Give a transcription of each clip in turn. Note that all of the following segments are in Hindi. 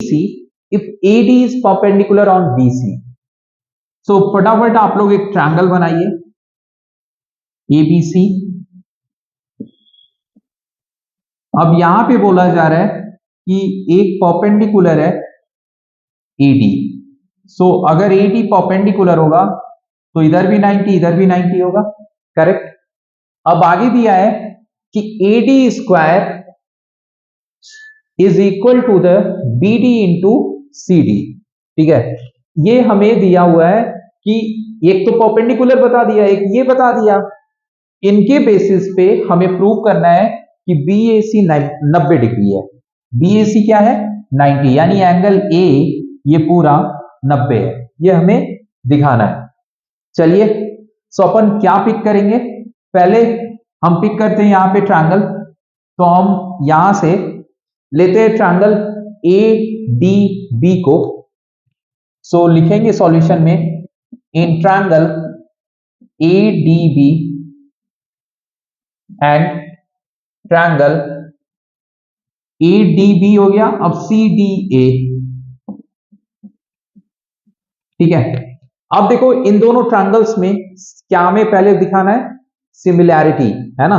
See if AD is perpendicular on BC। सो फटाफट आप लोग एक ट्रायंगल बनाइए ABC। अब यहां पे बोला जा रहा है कि एक परपेंडिकुलर है AD। सो अगर AD परपेंडिकुलर होगा तो इधर भी 90 इधर भी 90 होगा, करेक्ट। अब आगे दिया है कि AD square is equal to the BD into CD। ठीक है, ये हमें दिया हुआ है कि एक तो परपेंडिकुलर बता दिया, एक ये बता दिया। इनके बेसिस पे हमें प्रूव करना है कि BAC 90 डिग्री है। BAC क्या है? 90, यानी एंगल A ये पूरा 90 है, ये हमें दिखाना है। चलिए, सो अपन क्या पिक करेंगे? पहले हम पिक करते हैं यहां पे ट्रायंगल। तो हम यहां से लेते हैं ट्रायंगल ADB को। सो लिखेंगे सॉल्यूशन में in triangle ADB and triangle ADB हो गया, अब CDA। ठीक है, अब देखो इन दोनों ट्रायंगल्स में क्या हमें पहले दिखाना है? सिमिलैरिटी, है ना।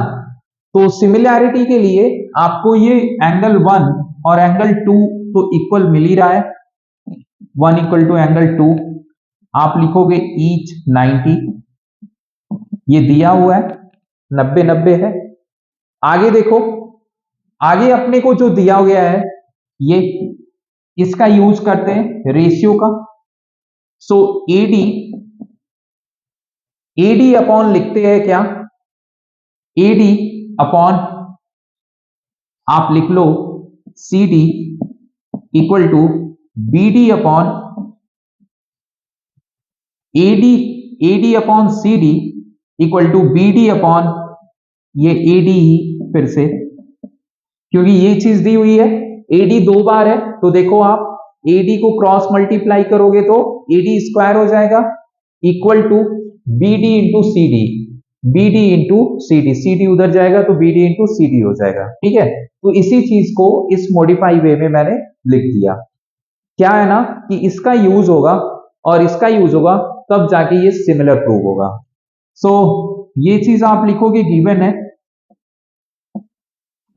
तो सिमिलैरिटी के लिए आपको ये एंगल 1 और एंगल 2 तो इक्वल मिल ही रहा है, 1 इक्वल टू एंगल 2। आप लिखोगे ईच 90, ये दिया हुआ है 90 90 है। आगे देखो, आगे अपने को जो दिया गया है ये, इसका यूज करते हैं रेशियो का। सो AD अपॉन लिखते हैं क्या? AD अपॉन आप लिख लो CD equal to BD upon AD upon CD equal to BD upon ये AD ही फिर से, क्योंकि ये चीज दी हुई है। AD 2 बार है तो देखो आप AD को क्रॉस मल्टीप्लाई करोगे तो AD स्क्वायर हो जाएगा equal to BD into CD, BD into CD, CD उधर जाएगा तो BD इंटू CD हो जाएगा। ठीक है, तो इसी चीज को इस मॉडिफाई वे में मैंने लिख दिया। क्या है ना कि इसका यूज होगा और इसका यूज होगा तब जाके ये सिमिलर प्रूव होगा। सो ये चीज आप लिखोगे गिवन है।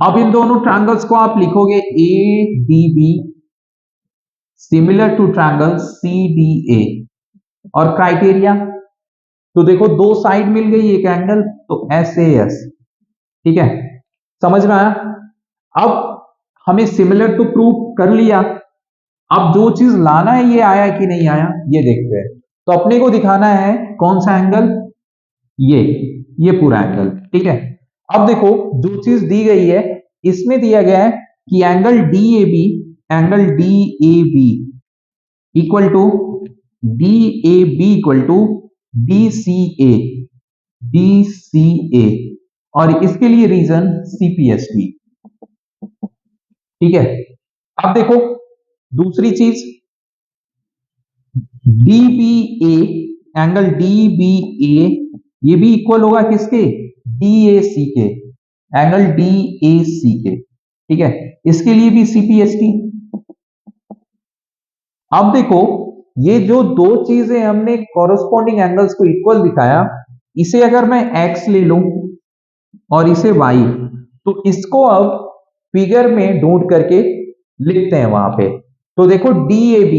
अब इन दोनों ट्रायंगल्स को आप लिखोगे ADB similar to triangle CDA। और क्राइटेरिया तो देखो, दो साइड मिल गई एक एंगल तो SAS। ठीक है, समझ में आया? अब हमें सिमिलर तो प्रूव कर लिया, अब जो चीज लाना है ये आया कि नहीं आया ये देखते हैं। तो अपने को दिखाना है कौन सा एंगल? ये पूरा एंगल। ठीक है, अब देखो जो चीज दी गई है इसमें दिया गया है कि angle DAB equal to DCA और इसके लिए रीजन CPST। ठीक है, अब देखो दूसरी चीज DBA, एंगल DBA ये भी इक्वल होगा किसके? DAC के, एंगल DAC के। ठीक है, इसके लिए भी CPST। अब देखो ये जो दो चीजें हमने कॉरस्पॉन्डिंग एंगल्स को इक्वल दिखाया, इसे अगर मैं x ले लूं और इसे y, तो इसको अब फिगर में ढूंढ करके लिखते हैं वहां पे। तो देखो DAB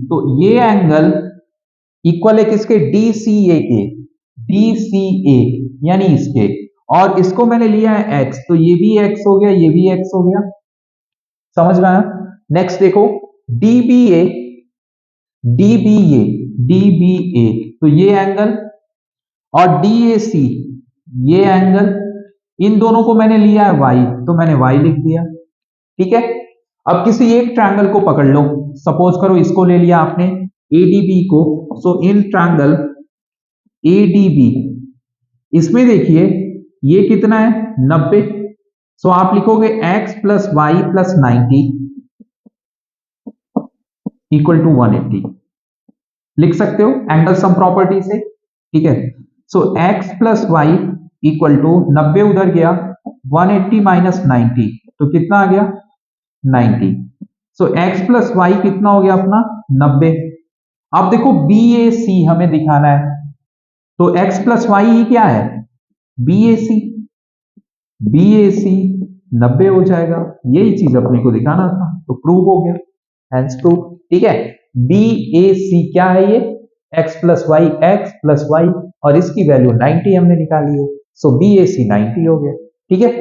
तो ये एंगल इक्वल है किसके? DCA के, DCA यानी इसके, और इसको मैंने लिया है x, तो ये भी x हो गया, ये भी x हो गया। समझ में आया? नेक्स्ट देखो DBA तो ये एंगल, और DAC ये एंगल, इन दोनों को मैंने लिया है y, तो मैंने y लिख दिया। ठीक है, अब किसी एक ट्रायंगल को पकड़ लो, सपोज करो इसको ले लिया आपने ADB को। सो इन ट्रायंगल ADB इसमें देखिए ये कितना है? 90। सो आप लिखोगे x plus y plus 90 equal to 180, लिख सकते हो एंगल सम प्रॉपर्टी से। ठीक है, so x plus y equal to 90 उधर गया, 180 माइनस 90 तो कितना आ गया? 90। सो x प्लस वाई कितना हो गया अपना 90। अब देखो बी ए सी हमें दिखाना है, तो x प्लस वाई क्या है बी ए सी, बी ए सी 90 हो जाएगा, यही चीज अपने को दिखाना था, तो प्रूव हो गया, हैंस प्रूव। ठीक है, बी ए सी क्या है ये x प्लस वाई और इसकी वैल्यू 90 हमने निकाली है, सो बी ए सी 90 हो गया। ठीक है,